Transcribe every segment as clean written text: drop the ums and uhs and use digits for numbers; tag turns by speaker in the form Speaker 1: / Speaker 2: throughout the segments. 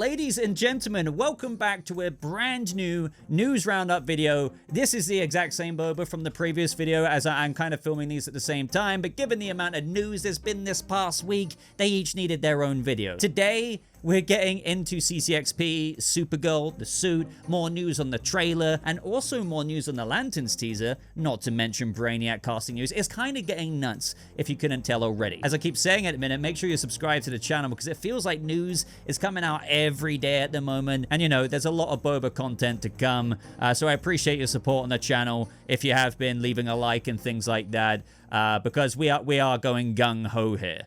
Speaker 1: ladies and gentlemen, welcome back to a brand new news roundup video. This is the exact same Boba from the previous video, as I'm kind of filming these at the same time, but given the amount of news there's been this past week, they each needed their own video. Today, we're getting into CCXP, Supergirl, the suit, more news on the trailer, and also more news on the Lanterns teaser, not to mention Brainiac casting news. It's kind of getting nuts, if you couldn't tell already. As I keep saying at the minute, make sure you subscribe to the channel, because it feels like news is coming out every day at the moment, and you know, there's a lot of Boba content to come, so I appreciate your support on the channel if you have been leaving a like and things like that, because we are going gung-ho here.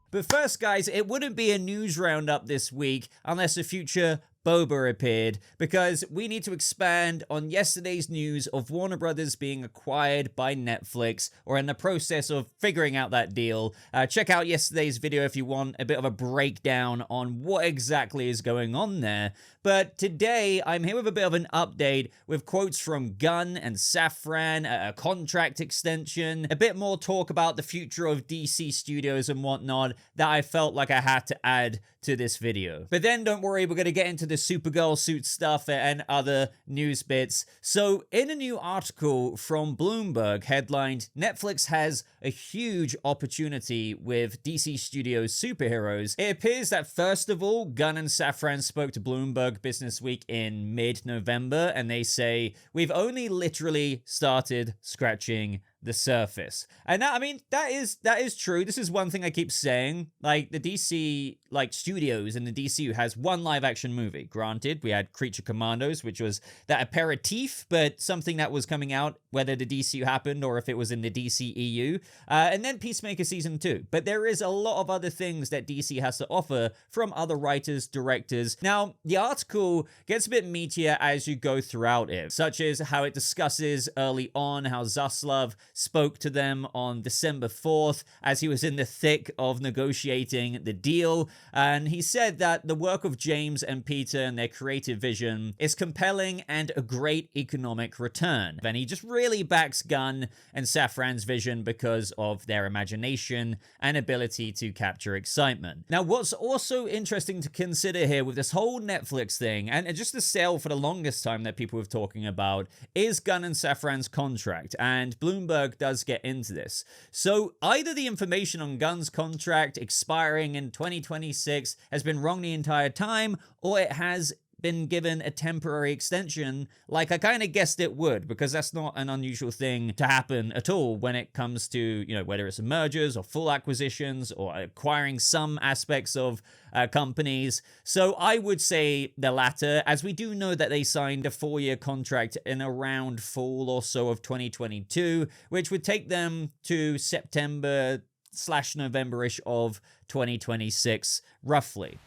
Speaker 1: But first, guys, it wouldn't be a news roundup this week unless a future Boba appeared, because we need to expand on yesterday's news of Warner Brothers being acquired by Netflix, or in the process of figuring out that deal. Check out yesterday's video if you want a bit of a breakdown on what exactly is going on there. But today, I'm here with a bit of an update with quotes from Gunn and Safran, a contract extension, a bit more talk about the future of DC Studios and whatnot that I felt like I had to add to this video. But then don't worry, we're going to get into the Supergirl suit stuff and other news bits. So in a new article from Bloomberg headlined, Netflix has a huge opportunity with DC Studios superheroes. It appears that first of all, Gunn and Safran spoke to Bloomberg Business Week in mid-November, and they say, we've only literally started scratching the surface. And that, I mean, that is true. This is one thing I keep saying. Like, the DC, studios and the DCU has one live action movie. Granted, we had Creature Commandos, which was that aperitif, but something that was coming out, whether the DCU happened or if it was in the DCEU. And then Peacemaker Season 2. But there is a lot of other things that DC has to offer from other writers, directors. Now, the article gets a bit meatier as you go throughout it, such as how it discusses early on how Zaslav spoke to them on December 4th as he was in the thick of negotiating the deal. And he said that the work of James and Peter and their creative vision is compelling and a great economic return. And he just really backs Gunn and Safran's vision because of their imagination and ability to capture excitement. Now, what's also interesting to consider here with this whole Netflix thing, and just the sale for the longest time that people were talking about, is Gunn and Safran's contract. And Bloomberg does get into this. So either the information on Gunn's contract expiring in 2026 has been wrong the entire time, or it has been given a temporary extension like I kind of guessed it would, because that's not an unusual thing to happen at all when it comes to, you know, whether it's mergers or full acquisitions or acquiring some aspects of companies. So I would say the latter, as we do know that they signed a 4-year contract in around fall or so of 2022, which would take them to September/November-ish of 2026, roughly.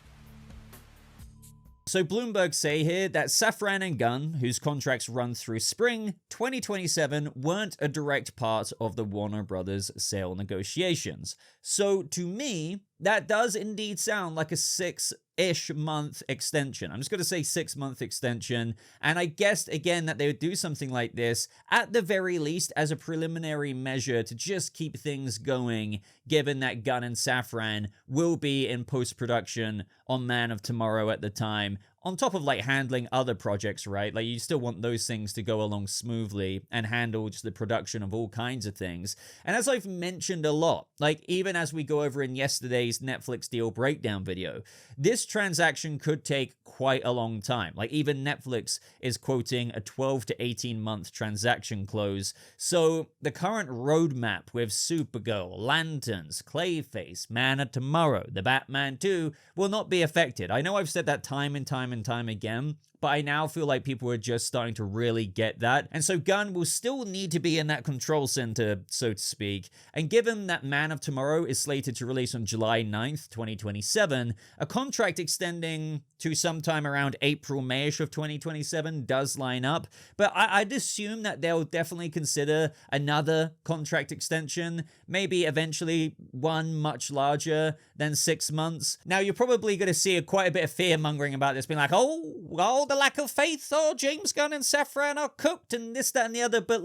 Speaker 1: So Bloomberg say here that Safran and Gunn, whose contracts run through spring 2027, weren't a direct part of the Warner Brothers sale negotiations. So to me, that does indeed sound like a 6-ish month extension. I'm just going to say 6-month extension. And I guessed again that they would do something like this at the very least as a preliminary measure to just keep things going, given that Gunn and Safran will be in post-production on Man of Tomorrow at the time, on top of handling other projects, right? Like, you still want those things to go along smoothly and handle just the production of all kinds of things. And as I've mentioned a lot, even as we go over in yesterday's Netflix deal breakdown video, this transaction could take quite a long time. Even Netflix is quoting a 12 to 18 month transaction close. So the current roadmap with Supergirl, Lanterns, Clayface, Man of Tomorrow, The Batman 2 will not be affected. I know I've said that time and time again, but I now feel like people are just starting to really get that. And so Gunn will still need to be in that control center, so to speak. And given that Man of Tomorrow is slated to release on July 9th, 2027, a contract extending to sometime around April, May-ish of 2027 does line up. But I'd assume that they'll definitely consider another contract extension, maybe eventually one much larger than 6 months. Now, you're probably going to see quite a bit of fear-mongering about this, being like, oh, the lack of faith, James Gunn and Safran are cooked and this, that, and the other. But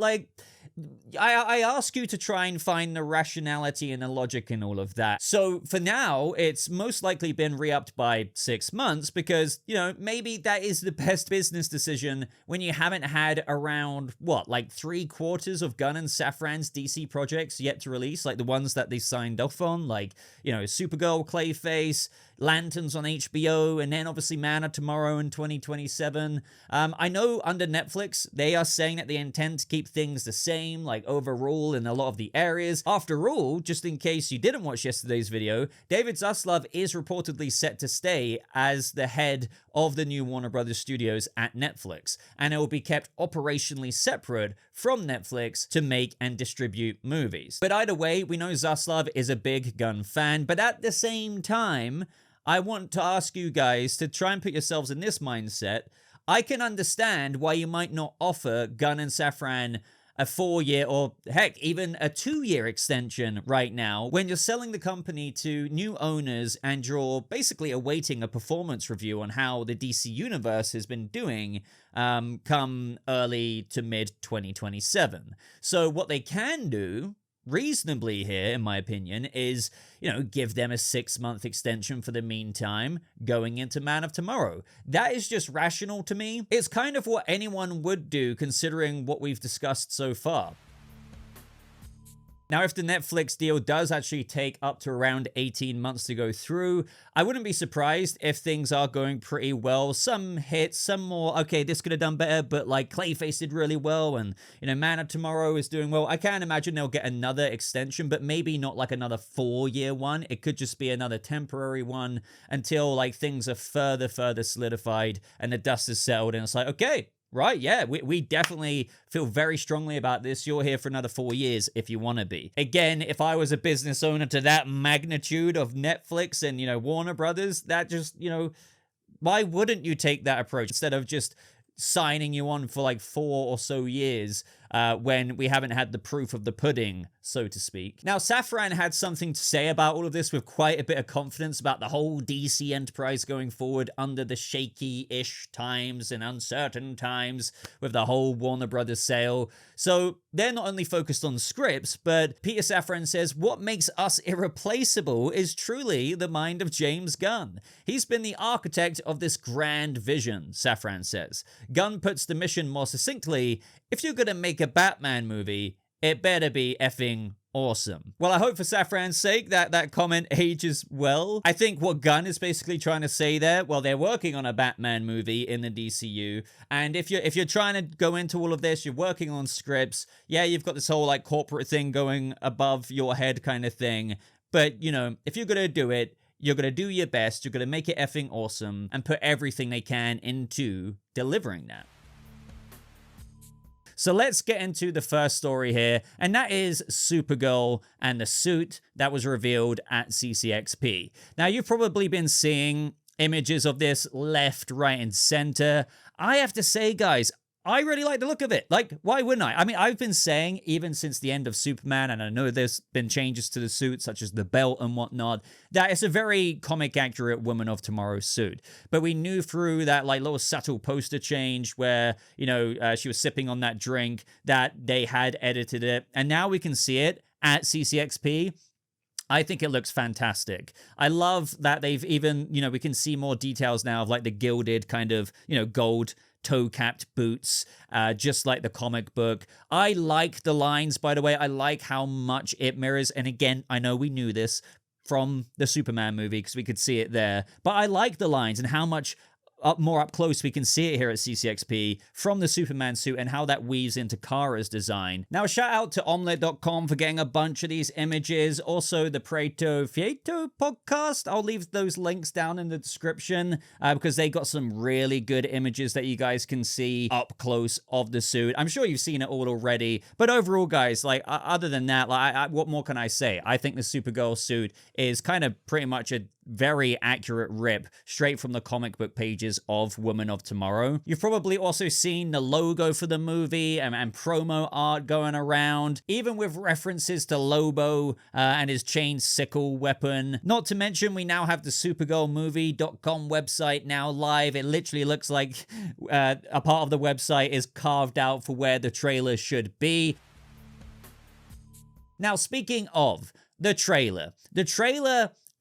Speaker 1: I ask you to try and find the rationality and the logic in all of that. So for now, it's most likely been re-upped by 6 months because, you know, maybe that is the best business decision when you haven't had around, what, like 3/4 of Gunn and Safran's DC projects yet to release, like the ones that they signed off on, like, you know, Supergirl, Clayface, Lanterns on HBO, and then obviously Man of Tomorrow in 2027. I know under Netflix, they are saying that they intend to keep things the same, like overall in a lot of the areas. After all, just in case you didn't watch yesterday's video, David Zaslav is reportedly set to stay as the head of the new Warner Brothers studios at Netflix, and it will be kept operationally separate from Netflix to make and distribute movies. But either way, we know Zaslav is a big Gunn fan, but at the same time, I want to ask you guys to try and put yourselves in this mindset. I can understand why you might not offer Gunn and Safran a 4-year or heck, even a 2-year extension right now when you're selling the company to new owners and you're basically awaiting a performance review on how the DC universe has been doing come early to mid 2027. So what they can do reasonably here, in my opinion, is, you know, give them a 6-month extension for the meantime going into Man of Tomorrow. That is just rational to me. It's kind of what anyone would do considering what we've discussed so far. Now, if the Netflix deal does actually take up to around 18 months to go through, I wouldn't be surprised if things are going pretty well. Some hits, some more, okay, this could have done better, but like Clayface did really well, and, you know, Man of Tomorrow is doing well. I can't imagine they'll get another extension, but maybe not like another 4-year one. It could just be another temporary one until like things are further solidified and the dust is settled, and it's like, okay, right, yeah, we definitely feel very strongly about this. You're here for another 4 years if you want to be. Again, if I was a business owner to that magnitude of Netflix and, you know, Warner Brothers, that just, you know, why wouldn't you take that approach instead of just signing you on for like 4 or so years when we haven't had the proof of the pudding, so to speak. Now, Safran had something to say about all of this with quite a bit of confidence about the whole DC enterprise going forward under the shaky-ish times and uncertain times with the whole Warner Brothers sale. So they're not only focused on scripts, but Peter Safran says what makes us irreplaceable is truly the mind of James Gunn. He's been the architect of this grand vision, Safran says. Gunn puts the mission more succinctly: if you're gonna make a Batman movie, it better be effing awesome. Well, I hope for Safran's sake that comment ages well. I think what Gunn is basically trying to say there, well, they're working on a Batman movie in the DCU, and if you're trying to go into all of this, you're working on scripts, yeah, you've got this whole like corporate thing going above your head kind of thing, but, you know, if you're gonna do it, you're gonna do your best, you're gonna make it effing awesome, and put everything they can into delivering that. So let's get into the first story here, and that is Supergirl and the suit that was revealed at CCXP. Now, you've probably been seeing images of this left, right, and center. I have to say, guys, I really like the look of it. Like, why wouldn't I? I mean, I've been saying, even since the end of Superman, and I know there's been changes to the suit, such as the belt and whatnot, that it's a very comic-accurate Woman of Tomorrow suit. But we knew through that, like, little subtle poster change where, you know, she was sipping on that drink, that they had edited it. And now we can see it at CCXP. I think it looks fantastic. I love that they've even, you know, we can see more details now of, like, the gilded kind of, you know, gold toe-capped boots, just like the comic book. I like the lines, by the way. I like how much it mirrors, and again, I know we knew this from the Superman movie because we could see it there, but I like the lines and how much more up close we can see it here at CCXP from the Superman suit and how that weaves into Kara's design. Now, a shout out to omelette.com for getting a bunch of these images. Also, the Preto Fieto podcast. I'll leave those links down in the description because they got some really good images that you guys can see up close of the suit. I'm sure you've seen it all already, but overall, guys, like other than that, like what more can I say? I think the Supergirl suit is kind of pretty much a very accurate rip straight from the comic book pages of Woman of Tomorrow. You've probably also seen the logo for the movie and promo art going around, even with references to Lobo and his chain sickle weapon. Not to mention, we now have the supergirlmovie.com website now live. It literally looks like a part of the website is carved out for where the trailer should be. Now, speaking of the trailer,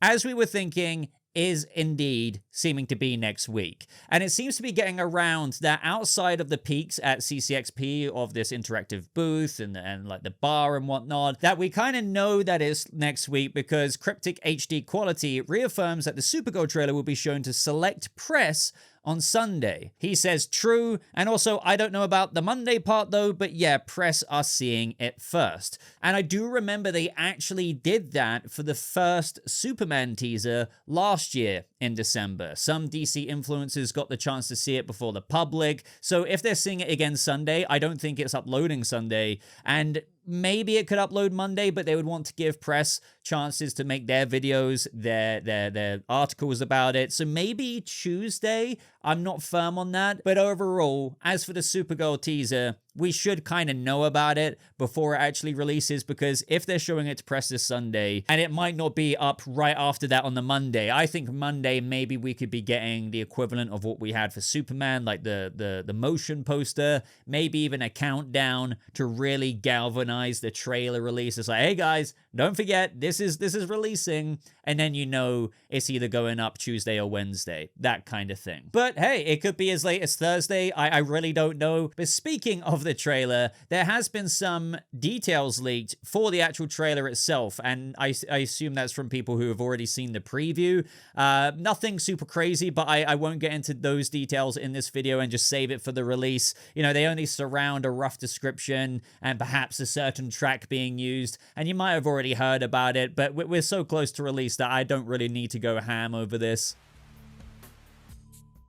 Speaker 1: as we were thinking, is indeed seeming to be next week. And it seems to be getting around that outside of the peaks at CCXP of this interactive booth and like the bar and whatnot, that we kind of know that it's next week because Cryptic HD Quality reaffirms that the Supergirl trailer will be shown to select press on Sunday. He says true, and also I don't know about the Monday part though, but yeah, press are seeing it first. And I do remember they actually did that for the first Superman teaser last year in December. Some DC influencers got the chance to see it before the public, so if they're seeing it again Sunday, I don't think it's uploading Sunday, and maybe it could upload Monday, but they would want to give press chances to make their videos, their articles about it. So maybe Tuesday. I'm not firm on that. But overall, as for the Supergirl teaser, we should kind of know about it before it actually releases, because if they're showing it to press this Sunday, and it might not be up right after that on the Monday, I think Monday maybe we could be getting the equivalent of what we had for Superman, like the motion poster, maybe even a countdown to really galvanize the trailer release. It's like, hey guys, don't forget, this is releasing, and then you know it's either going up Tuesday or Wednesday, that kind of thing. But hey, it could be as late as Thursday. I really don't know. But speaking of the trailer, there has been some details leaked for the actual trailer itself, and I assume that's from people who have already seen the preview. Nothing super crazy, but I won't get into those details in this video and just save it for the release. You know, they only surround a rough description and perhaps a certain track being used, and you might have already heard about it, but we're so close to release that I don't really need to go ham over this.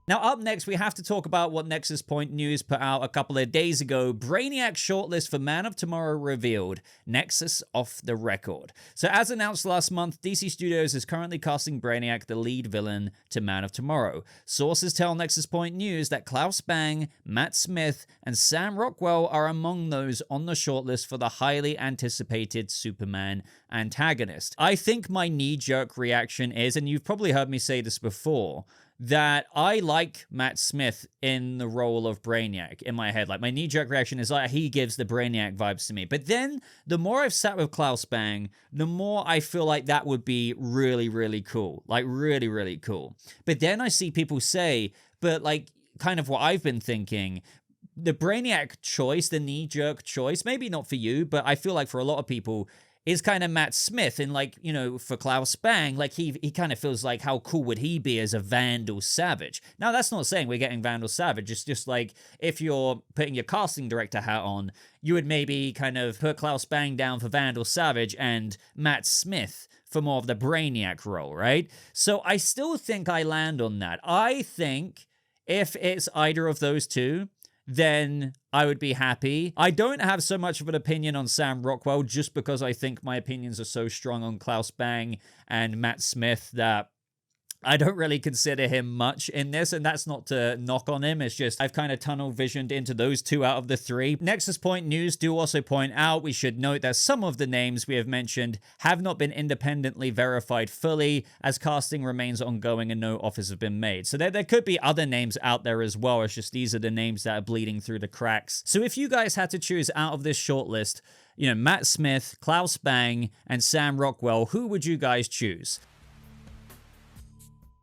Speaker 1: Now, up next, we have to talk about what Nexus Point News put out a couple of days ago. Brainiac shortlist for Man of Tomorrow revealed. Nexus off the record. So, as announced last month, DC Studios is currently casting Brainiac, the lead villain, to Man of Tomorrow. Sources tell Nexus Point News that Klaus Bang, Matt Smith, and Sam Rockwell are among those on the shortlist for the highly anticipated Superman antagonist. I think my knee-jerk reaction is, and you've probably heard me say this before, that I like Matt Smith in the role of Brainiac in my head. Like, my knee-jerk reaction is like, he gives the Brainiac vibes to me. But then, the more I've sat with Klaus Bang, the more I feel like that would be really, really cool. Like, really, really cool. But then I see people say, but like, kind of what I've been thinking, the Brainiac choice, the knee-jerk choice, maybe not for you, but I feel like for a lot of people, is kind of Matt Smith. And like, you know, for Klaus Bang, like he kind of feels like, how cool would he be as a Vandal Savage? Now, that's not saying we're getting Vandal Savage. It's just like, if you're putting your casting director hat on, you would maybe kind of put Klaus Bang down for Vandal Savage and Matt Smith for more of the Brainiac role, right? So I still think I land on that. I think if it's either of those two, then I would be happy. I don't have so much of an opinion on Sam Rockwell just because I think my opinions are so strong on Klaus Bang and Matt Smith that I don't really consider him much in this, and that's not to knock on him. It's just I've kind of tunnel visioned into those two out of the three. Nexus Point News do also point out, we should note that some of the names we have mentioned have not been independently verified fully, as casting remains ongoing and no offers have been made. So there could be other names out there as well. It's just these are the names that are bleeding through the cracks. So if you guys had to choose out of this shortlist, you know, Matt Smith, Klaus Bang, and Sam Rockwell, who would you guys choose?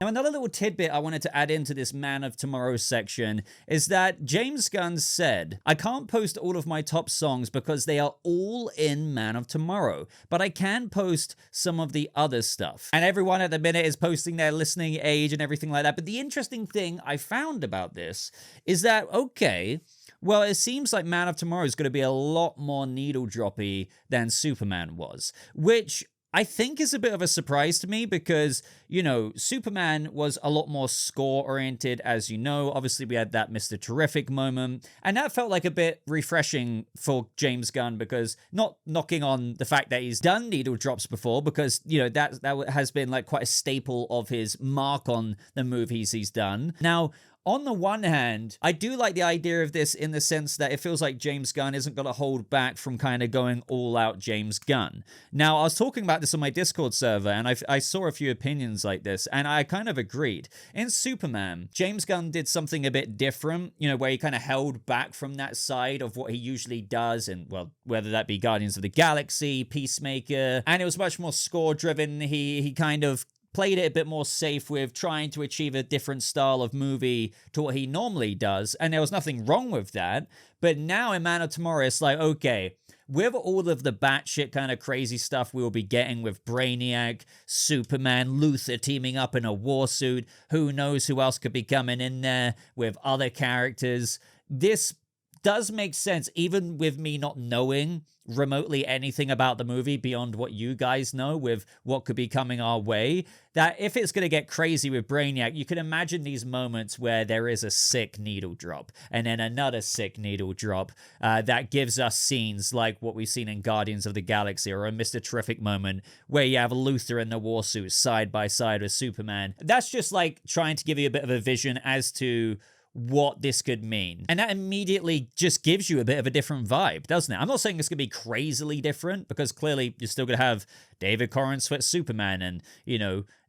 Speaker 1: Now, another little tidbit I wanted to add into this Man of Tomorrow section is that James Gunn said, I can't post all of my top songs because they are all in Man of Tomorrow, but I can post some of the other stuff. And everyone at the minute is posting their listening age and everything like that. But the interesting thing I found about this is that, okay, well, it seems like Man of Tomorrow is going to be a lot more needle-droppy than Superman was, which I think is a bit of a surprise to me because, you know, Superman was a lot more score-oriented, as you know. Obviously, we had that Mr. Terrific moment, and that felt like a bit refreshing for James Gunn because, not knocking on the fact that he's done needle drops before, because, you know, that has been like quite a staple of his mark on the movies he's done. Now, on the one hand, I do like the idea of this in the sense that it feels like James Gunn isn't going to hold back from kind of going all out James Gunn. Now, I was talking about this on my Discord server, and I saw a few opinions like this, and I kind of agreed. In Superman, James Gunn did something a bit different, where he kind of held back from that side of what he usually does, and, well, whether that be Guardians of the Galaxy, Peacemaker, and it was much more score-driven. He kind of played it a bit more safe with trying to achieve a different style of movie to what he normally does, and there was nothing wrong with that. But now in Man of Tomorrow, it's like, okay, with all of the batshit kind of crazy stuff we will be getting with Brainiac, Superman, Luthor teaming up in a war suit, who knows who else could be coming in there with other characters. This does make sense, even with me not knowing remotely anything about the movie beyond what you guys know with what could be coming our way, that if it's going to get crazy with Brainiac, you can imagine these moments where there is a sick needle drop and then another sick needle drop that gives us scenes like what we've seen in Guardians of the Galaxy, or a Mr. Terrific moment where you have Luthor in the war suit side by side with Superman. That's just like trying to give you a bit of a vision as to what this could mean. And that immediately just gives you a bit of a different vibe, doesn't it? I'm not saying it's going to be crazily different, because clearly you're still going to have David Corenswet Superman and,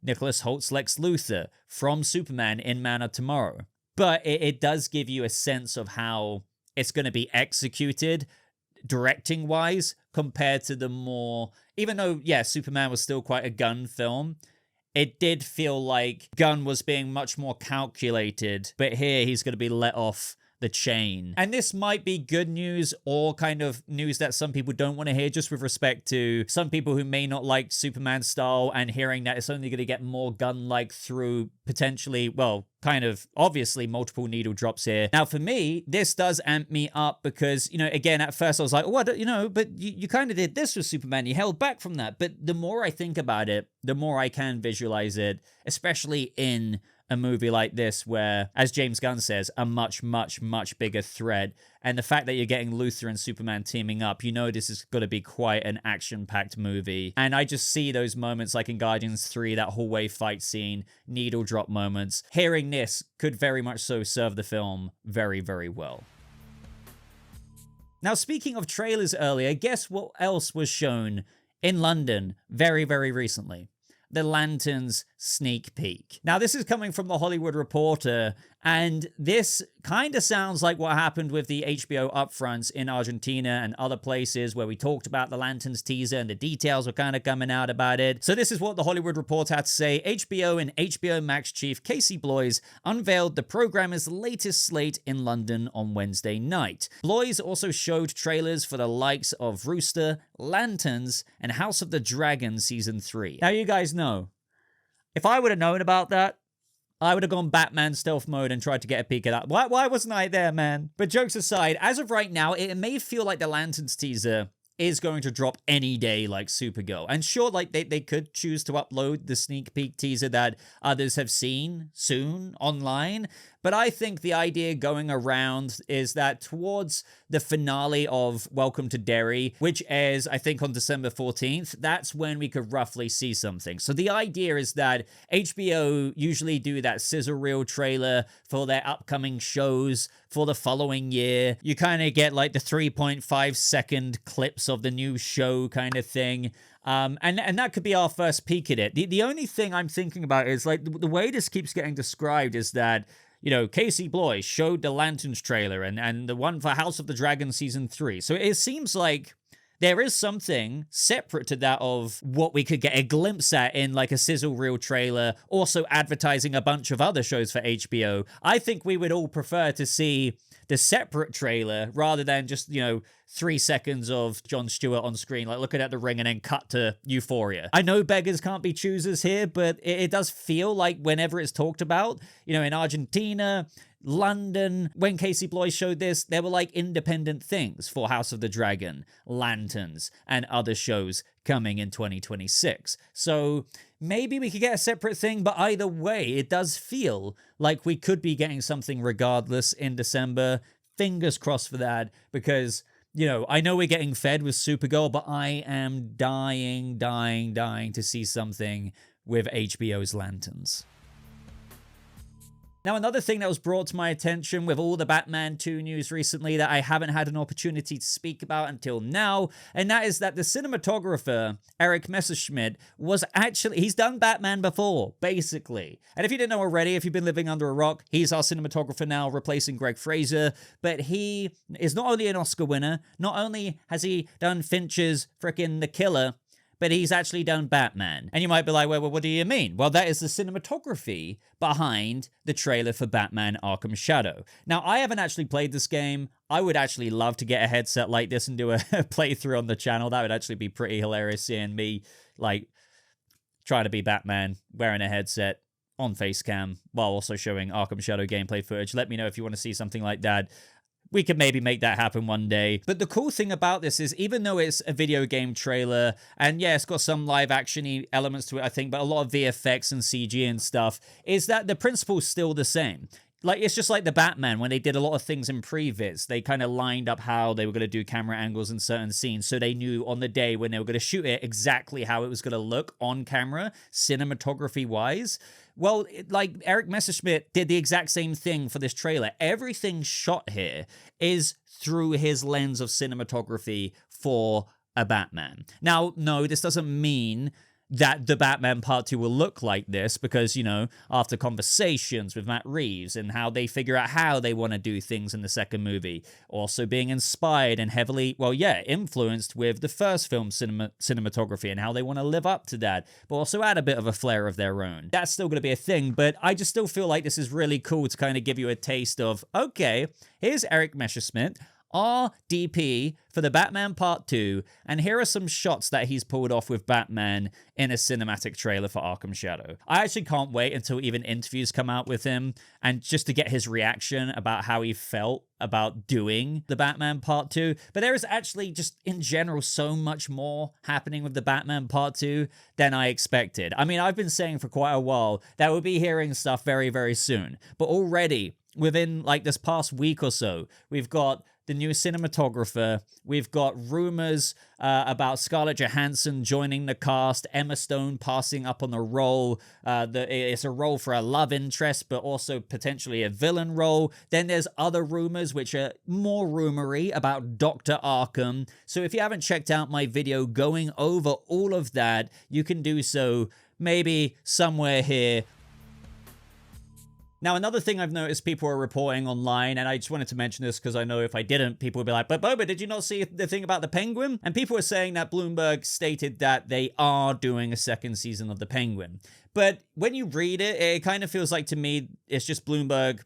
Speaker 1: Nicholas Holt's Lex Luthor from Superman in Man of Tomorrow. But it does give you a sense of how it's going to be executed directing-wise compared to the more... Even though, yeah, Superman was still quite a Gunn film, it did feel like Gunn was being much more calculated, but here he's going to be let off the chain. And this might be good news, or kind of news that some people don't want to hear, just with respect to some people who may not like Superman's style, and hearing that it's only going to get more Gunn-like through potentially, well, kind of obviously multiple needle drops here. Now, for me, this does amp me up because, again, at first I was like, what, but you kind of did this with Superman. You held back from that. But the more I think about it, the more I can visualize it, especially in a movie like this where, as James Gunn says, a much, much, much bigger threat. And the fact that you're getting Luthor and Superman teaming up, this is going to be quite an action-packed movie. And I just see those moments like in Guardians 3, that hallway fight scene, needle drop moments. Hearing this could very much so serve the film very, very well. Now, speaking of trailers earlier, guess what else was shown in London very, very recently? The Lanterns sneak peek. Now, this is coming from The Hollywood Reporter, and this kind of sounds like what happened with the HBO upfronts in Argentina and other places where we talked about the Lanterns teaser and the details were kind of coming out about it. So this is what The Hollywood Reporter had to say. HBO and HBO Max chief Casey Bloys unveiled the programmer's latest slate in London on Wednesday night. Bloys also showed trailers for the likes of Rooster, Lanterns, and House of the Dragon Season 3. Now, you guys know, if I would have known about that, I would have gone Batman stealth mode and tried to get a peek at that. Why wasn't I there, man? But jokes aside, as of right now, it may feel like the Lanterns teaser is going to drop any day like Supergirl. And sure, like they could choose to upload the sneak peek teaser that others have seen soon online. But I think the idea going around is that towards the finale of Welcome to Derry, which airs, I think, on December 14th, that's when we could roughly see something. So the idea is that HBO usually do that sizzle reel trailer for their upcoming shows for the following year. You kind of get like the 3.5 second clips of the new show kind of thing. And that could be our first peek at it. The only thing I'm thinking about is like the way this keeps getting described is that, Casey Bloys showed the Lanterns trailer and the one for House of the Dragon Season 3. So it seems like there is something separate to that of what we could get a glimpse at in like a sizzle reel trailer, also advertising a bunch of other shows for HBO. I think we would all prefer to see the separate trailer rather than just, 3 seconds of Jon Stewart on screen, like looking at the ring and then cut to Euphoria. I know beggars can't be choosers here, but it does feel like whenever it's talked about, in Argentina, London, when Casey Bloys showed this, there were like independent things for House of the Dragon, Lanterns, and other shows coming in 2026. So maybe we could get a separate thing, but either way, it does feel like we could be getting something regardless in December. Fingers crossed for that, because, I know we're getting fed with Supergirl, but I am dying to see something with HBO's Lanterns. Now, another thing that was brought to my attention with all the Batman 2 news recently that I haven't had an opportunity to speak about until now, and that is that the cinematographer, Eric Messerschmidt, he's done Batman before, basically. And if you didn't know already, if you've been living under a rock, he's our cinematographer now, replacing Greg Fraser, but he is not only an Oscar winner, not only has he done Fincher's frickin' The Killer, but he's actually done Batman. And you might be like, well, what do you mean? Well, that is the cinematography behind the trailer for Batman Arkham Shadow. Now, I haven't actually played this game. I would actually love to get a headset like this and do a playthrough on the channel. That would actually be pretty hilarious, seeing me, like, trying to be Batman, wearing a headset on Facecam, while also showing Arkham Shadow gameplay footage. Let me know if you want to see something like that. We could maybe make that happen one day. But the cool thing about this is, even though it's a video game trailer, and yeah, it's got some live action-y elements to it, I think, but a lot of VFX and CG and stuff, is that the principle's still the same. Like, it's just like the Batman, when they did a lot of things in previs. They kind of lined up how they were going to do camera angles in certain scenes, so they knew on the day when they were going to shoot it exactly how it was going to look on camera, cinematography-wise. Well, like, Eric Messerschmidt did the exact same thing for this trailer. Everything shot here is through his lens of cinematography for a Batman. Now, no, this doesn't mean that the Batman Part 2 will look like this, because, you know, after conversations with Matt Reeves and how they figure out how they want to do things in the second movie, also being inspired and heavily, well, yeah, influenced with the first film's cinematography and how they want to live up to that, but also add a bit of a flair of their own. That's still going to be a thing, but I just still feel like this is really cool to kind of give you a taste of, okay, here's Eric Messerschmidt, our DP for the Batman Part 2, and here are some shots that he's pulled off with Batman in a cinematic trailer for Arkham Shadow. I actually can't wait until even interviews come out with him, and just to get his reaction about how he felt about doing the Batman Part 2. But there is actually just, in general, so much more happening with the Batman Part 2 than I expected. I mean, I've been saying for quite a while that we'll be hearing stuff very, very soon, but already, within like this past week or so, we've got the new cinematographer, we've got rumors about Scarlett Johansson joining the cast, Emma Stone passing up on the role, it's a role for a love interest, but also potentially a villain role. Then there's other rumors which are more rumory about Dr. Arkham. So if you haven't checked out my video going over all of that, you can do so maybe somewhere here. Now, another thing I've noticed people are reporting online, and I just wanted to mention this because I know if I didn't, people would be like, but Boba, did you not see the thing about the Penguin? And people are saying that Bloomberg stated that they are doing a second season of the Penguin. But when you read it, it kind of feels like, to me, it's just Bloomberg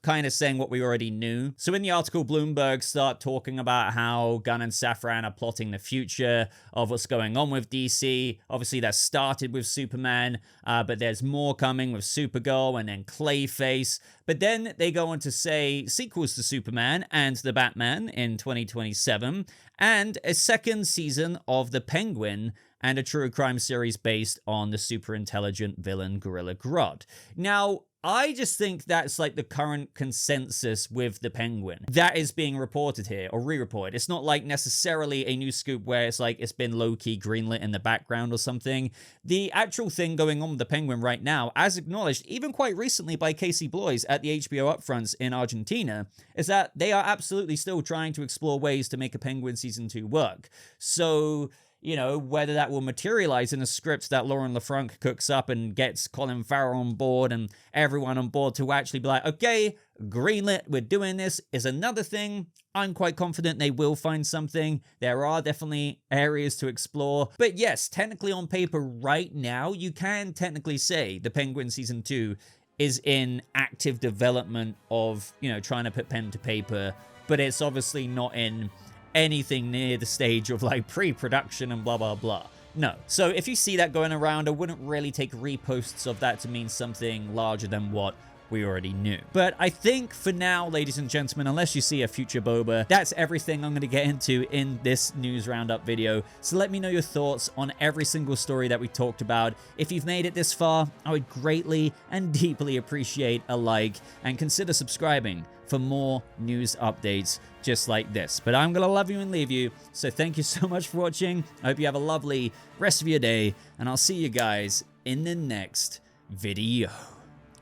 Speaker 1: kind of saying what we already knew. So in the article, Bloomberg start talking about how Gunn and Safran are plotting the future of what's going on with DC. Obviously, that started with Superman, but there's more coming with Supergirl and then Clayface. But then they go on to say sequels to Superman and the Batman in 2027, and a second season of the Penguin, and a true crime series based on the super intelligent villain Gorilla Grodd. Now, I just think that's like the current consensus with the Penguin that is being reported here, or re-reported. It's not like necessarily a new scoop where it's like it's been low-key greenlit in the background or something. The actual thing going on with the Penguin right now, as acknowledged even quite recently by Casey Bloys at the HBO upfronts in Argentina, is that they are absolutely still trying to explore ways to make a Penguin Season 2 work. So, you know, whether that will materialize in a script that Lauren LaFranc cooks up and gets Colin Farrell on board and everyone on board to actually be like, okay, greenlit, we're doing this, is another thing. I'm quite confident they will find something. There are definitely areas to explore. But yes, technically on paper right now, you can technically say the Penguin Season 2 is in active development of, you know, trying to put pen to paper, but it's obviously not in anything near the stage of like pre-production and blah blah blah. No. So if you see that going around, I wouldn't really take reposts of that to mean something larger than what we already knew. But I think for now, ladies and gentlemen, unless you see a future Boba, that's everything I'm going to get into in this news roundup video. So let me know your thoughts on every single story that we talked about. If you've made it this far, I would greatly and deeply appreciate a like, and consider subscribing for more news updates just like this. But I'm going to love you and leave you. So thank you so much for watching. I hope you have a lovely rest of your day, and I'll see you guys in the next video.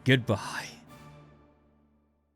Speaker 1: Goodbye.